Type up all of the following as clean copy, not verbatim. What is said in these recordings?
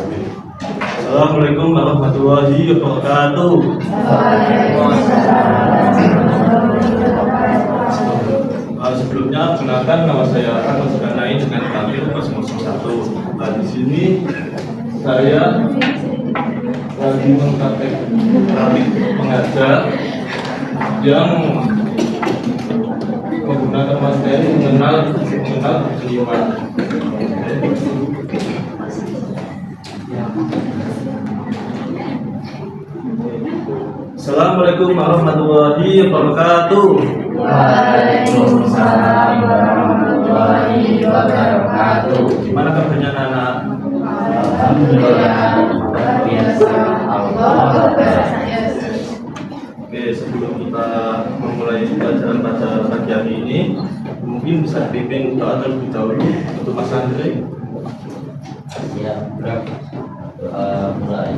Assalamualaikum warahmatullahi wabarakatuh. Sebelumnya perkenalkan, nama saya Ahmad Suganai dengan tampil Kosmos 1. Di sini saya lagi mempraktek pengajar yang menggunakan materi mengenal iman. Assalamualaikum warahmatullahi wabarakatuh. Waalaikumsalam warahmatullahi wabarakatuh. Gimana kabarnya anak? Alhamdulillah, luar biasa. Allah berkata. Oke, sebelum kita memulai pelajaran pada pagi hari ini, mungkin bisa dipimpin doa terlebih dahulu untuk Mas Andre. Ya, mulai.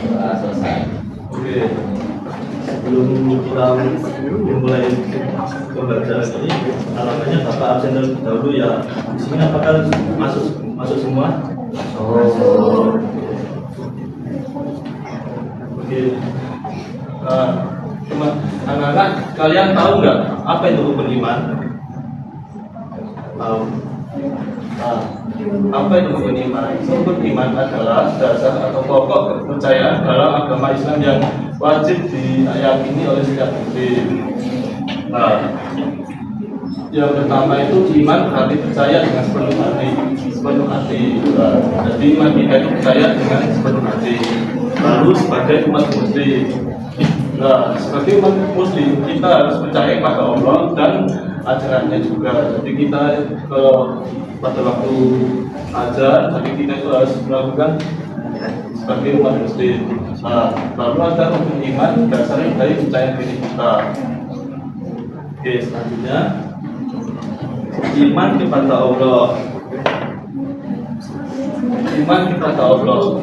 Doa selesai. Oke, sebelum kita memulai pembelajaran ini, alasannya Bapak absen terlebih dahulu ya. Di sini apakah masuk semua? Oh. Oke. Anak-anak, kalian tahu nggak apa itu rukun iman? Tahu? Apa itu rukun iman? Rukun iman adalah dasar atau pokok kepercayaan dalam agama Islam yang wajib diyakini oleh setiap muslim. Yang pertama itu iman berarti percaya dengan sepenuh hati. Jadi iman kita itu percaya dengan sepenuh hati. Lalu sebagai umat muslim, sebagai umat muslim kita harus percaya pada Allah dan ajarannya juga. Jadi kita kalau pada waktu ajar, jadi kita itu harus melakukan sebagai umat muslim. Lalu ada rukun iman dasarnya dari percaya diri kita. Oke, selanjutnya iman kepada Allah. Iman kepada Allah.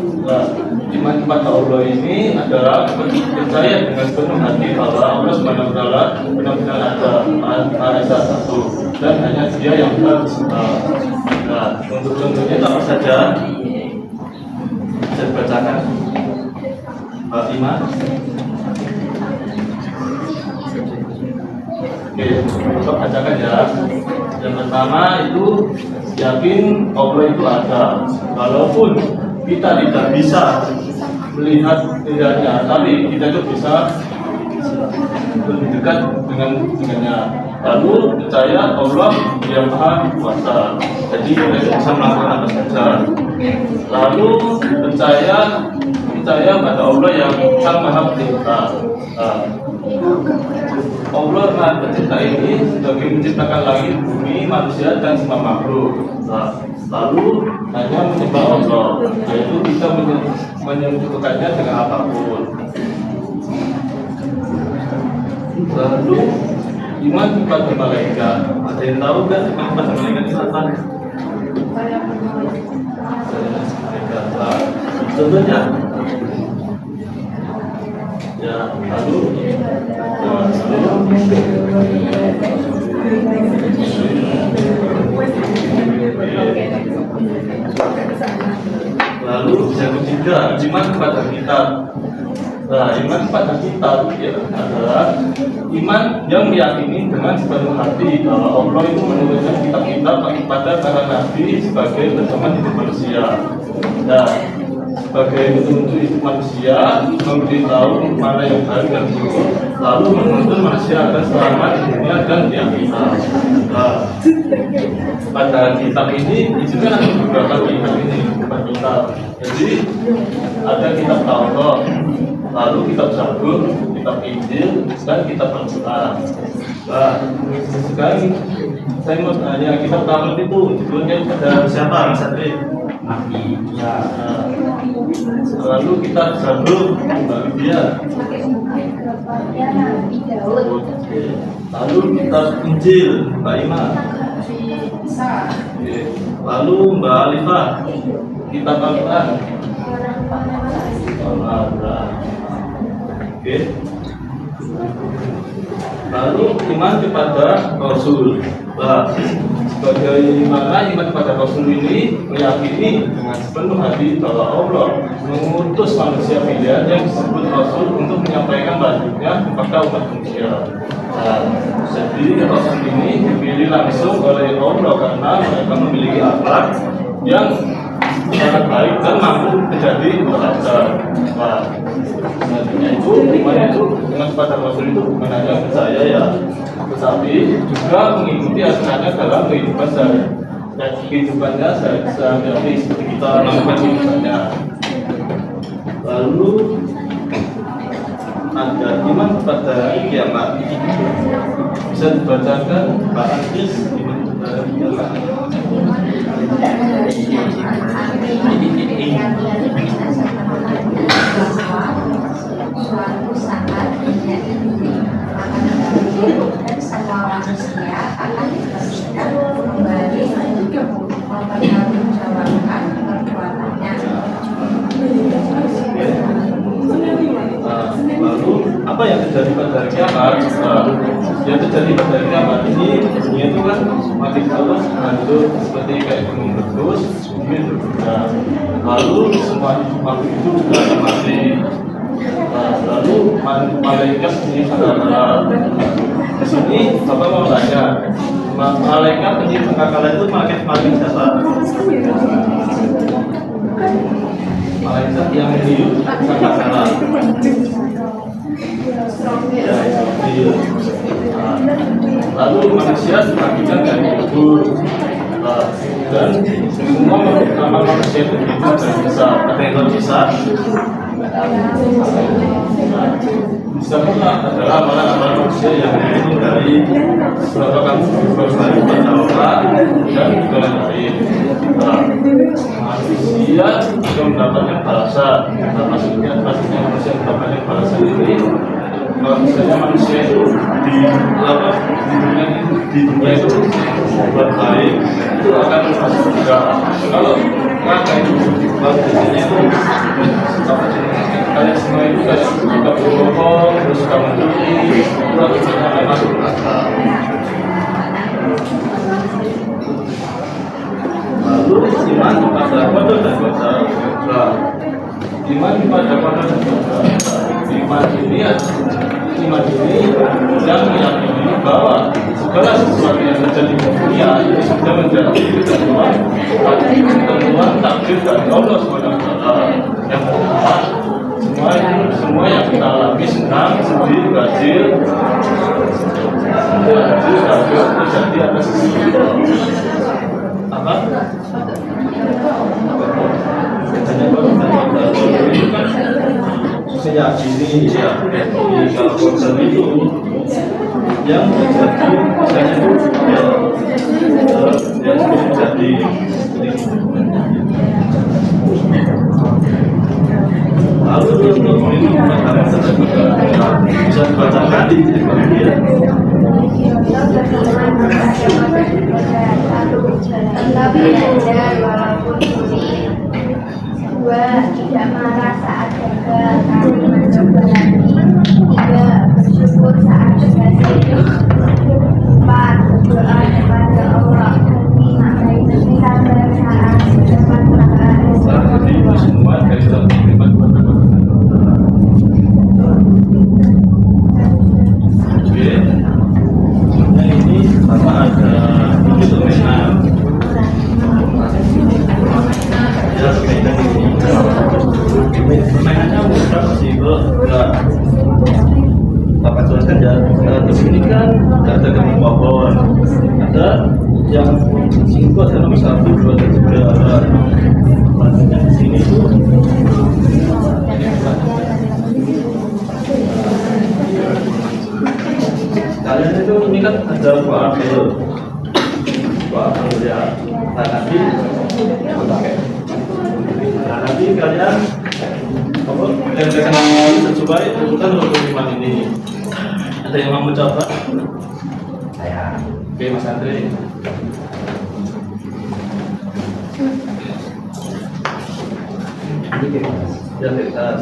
Iman kepada Allah ini adalah percaya dengan penuh hati bahwa Allah SWT benar-benar ada, Maha Esa satu, dan hanya Dia yang bersembah. Untuk contohnya apa saja? Bisa dibacakan. Iman. Oke, coba bacakan ya. Yang pertama itu yakin Allah itu ada, walaupun kita tidak bisa melihat dirinya, tapi kita itu bisa lebih dekat dengannya. Lalu percaya Allah yang Maha Kuasa, jadi kita itu bisa melakukan apa saja. Lalu percaya pada Allah yang Sang Maha Pencipta. Allah Maha Pencipta ini sebagai menciptakan langit, bumi, manusia dan semua makhluk. Lalu hanya menyembah Allah, yaitu kita menyebutkannya dengan apapun. Lalu iman kepada malaikat. Ada yang tahu kan iman kepada malaikat itu apa? Contohnya ya, lalu yang ketiga, iman kepada kitab. Iman kepada kitab ya, adalah iman yang meyakini dengan sepenuh hati bahwa Allah itu menurunkan kitab-kitab kepada para nabi sebagai pedoman hidup manusia. Sebagai petunjuk hidup manusia, memberitahu mana yang baik dan buruk, lalu menuntun manusia agar selamat di dunia dan di akhirat. Pada kitab ini kan ada beberapa kitab ini, kitab. Jadi ada kitab Taurat, lalu kitab Zabur, kitab Injil, dan kitab Al-Quran. Sekarang saya mau tanya, kitab Taurat itu judulnya pada siapa? Satri? Nabi Musa. Lalu kitab Zabur bagi dia. Lalu kitab Injil Mbak Ima. Lalu Mbak Alifah, kitab Al-Quran. Oke. Lalu iman kepada Rasul. Bagaimana iman pada Rasul ini meyakini dengan sepenuh hati bahwa Allah mengutus manusia pilihan yang disebut Rasul untuk menyampaikan wahyu-Nya kepada umat manusia. Nah, jadi Rasul ini dipilih langsung oleh Allah karena mereka memiliki akhlak yang sangat baik dan mampu menjadi pelajar. Nah, selanjutnya itu iman itu dengan pada Rasul itu bukan hanya percaya ya, tetapi juga mengikuti ajarannya dalam kehidupannya sehari-hari seperti kita melakukan kehidupannya. Lalu ada iman pada kiamat. Bisa dibacakan Pak Antis iman pada kiamat. Suatu saat menjadi dan semua manusia akan dipersiapkan kembali mempertanggungjawabkan perbuatannya. Lalu apa yang terjadi pada kiamat? Yang terjadi pada kiamat ini dunia itu kan mati terus hancur seperti kayak gunung meletus, bumi bergerak. Lalu semua makhluk itu juga akan mati. Lalu malaikat bunyi sangkakala. Di sini Bapak mau tanya, malaikat bunyi sangkakala itu malaikat siapa? Malaikat yang meniup sangkakala. Ya, itu. Lalu manusia dibagikan dari kubur. Dan semua nama manusia itu bisa ada yang terbesar. Bisa pula adalah amalan-amalan manusia yang dihitung dari beberapa kali baca orang dan juga lain-lain. Manusia juga mendapatkan balasan. Maksudnya manusia mendapatkan balasan ini. Kalau misalnya manusia itu di dunia itu buat baik, itu akan masuk juga. Kalau maka itu maksudnya itu kalian semua itu kayak suka berbohong, terus suka mencuri, itu akan masuk neraka. Lalu iman kepada qadar dan qadar. Iman kepada qadar dan qadar. Iman ini yang meyakini bahwa segala sesuatu yang terjadi di dunia itu sudah menjadi ketentuan takdir dari Allah SWT. Yang kedua, semua yang kita alami senang, sedih, gajil, terjadi atas sesuatu. Apa? Itu kan saya yakini ya, kalau konser itu yang terjadi misalnya itu yang terjadi lalu untuk ini mengatakan bisa dibacakan di dia. Tetapi ada walaupun sulit. Dua, tidak marah saat gagal, kami mencoba lagi. Tiga, bersyukur saat berhasil. Empat, berdoa kepada Allah. Lima, sabar saat mendapat pahala. Jadi itu semua dari dalam iman kepada Allah. Oke, sebenarnya ini sama ada itu memang ya sepeda ini permainannya mudah sih bro. Bapak jelaskan ya, di sini kan ada gambar pohon, ada yang itu ada nomor 1, 2, 3. Maksudnya di sini tuh kalian itu ini kan ada buah apel ya. Nah nanti kalian yang terkenal sesuai urutan untuk iman ini. Ada yang mau mencoba? Saya. Oke, Mas Andre. Ya, kertas.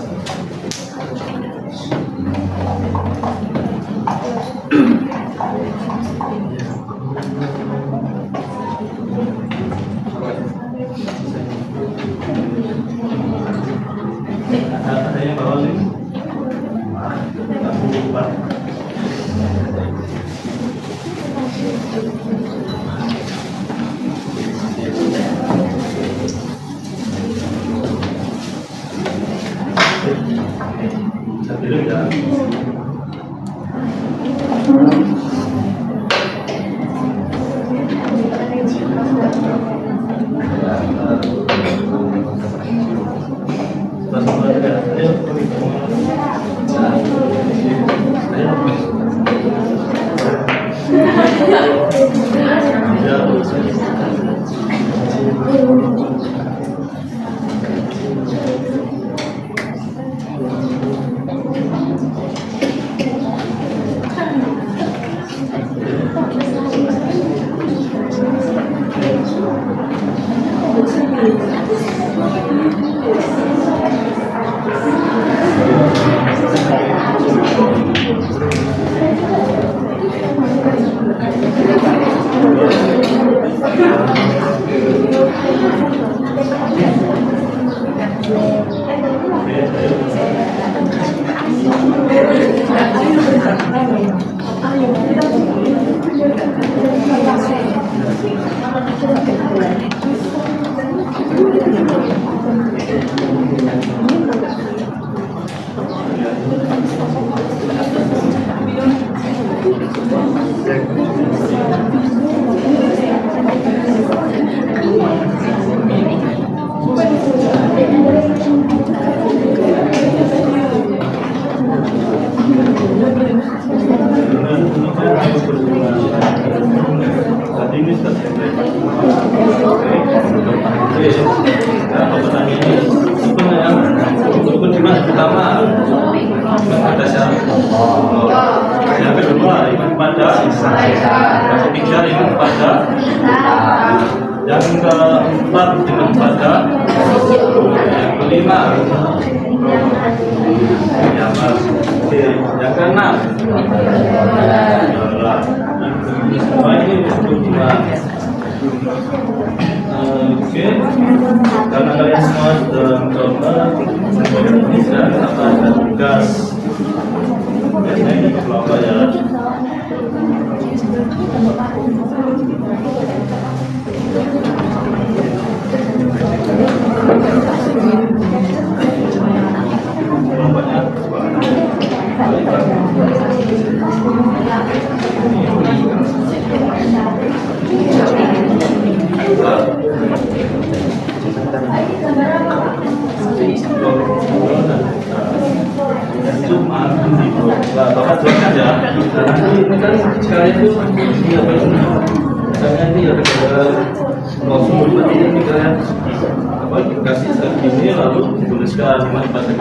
Yang kedua iman pada yang ketiga iman pada yang keempat iman pada yang kelima yang keenam semua ini untuk iman. Oke, karena kalian semua sudah mencoba bisa ada tugas biasanya ini apa ya. Bapak jelaskan ya. Nanti ini kan sekalian itu misalnya ini ada klausul ini kalian apa dikasih segini lalu dituliskan iman pada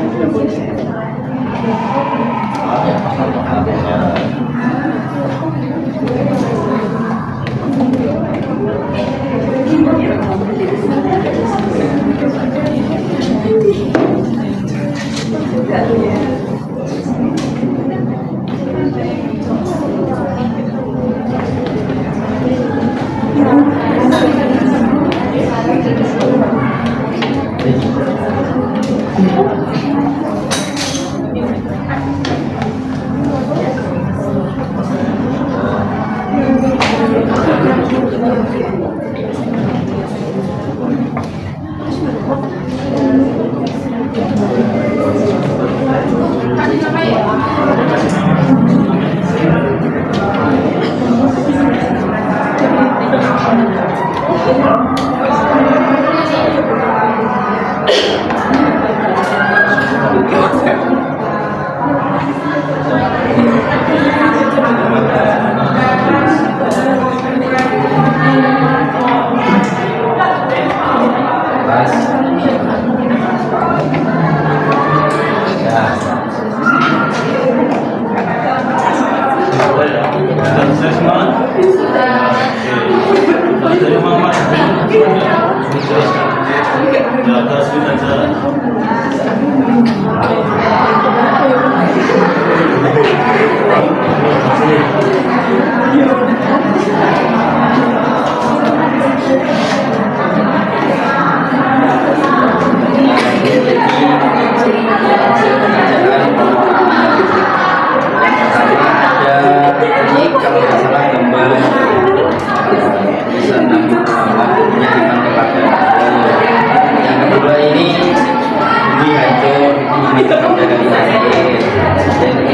ini hancur, ini tetap jaga di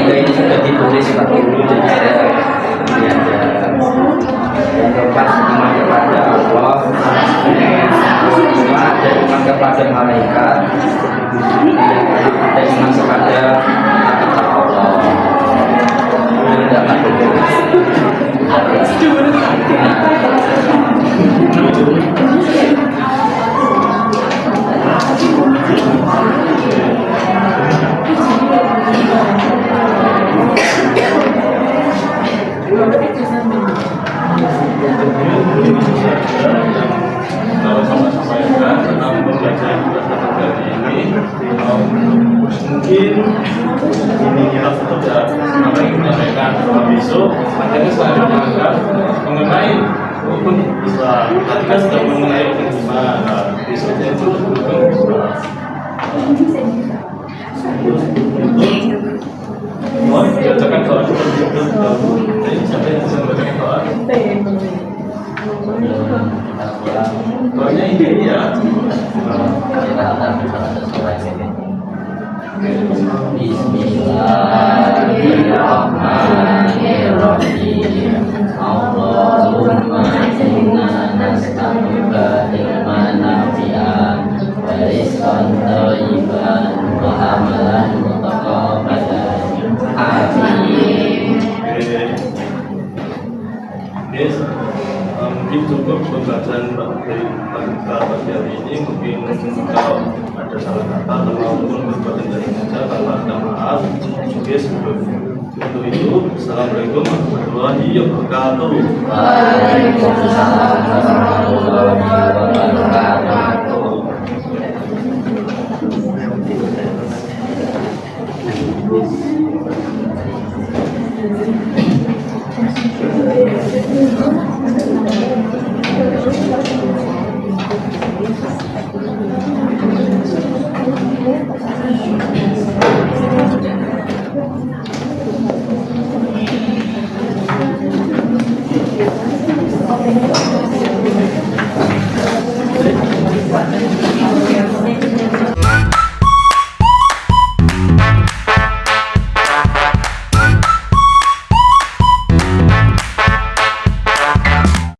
So, makanya saya mengangkat mengenai walaupun tadi kan sudah mengenai bagaimana besoknya itu dibacakan doa jadi siapa yang bisa membacakan doa? Doanya ini ya. Bismillahirrahmanirrahim. Allahumma inna nas'aluka ilman nafi'an wa rizqan thayyiban wa amalan mutaqabbalan. Amin. Yes, mungkin cukup pembacaan dari kita pagi hari ini. Mungkin kalau ada salah kata atau maupun berbuatan dari saja, kalau ada maaf. Oke, untuk itu, Assalamualaikum warahmatullahi wabarakatuh. Waalaikumsalam warahmatullahi wabarakatuh. Thank you.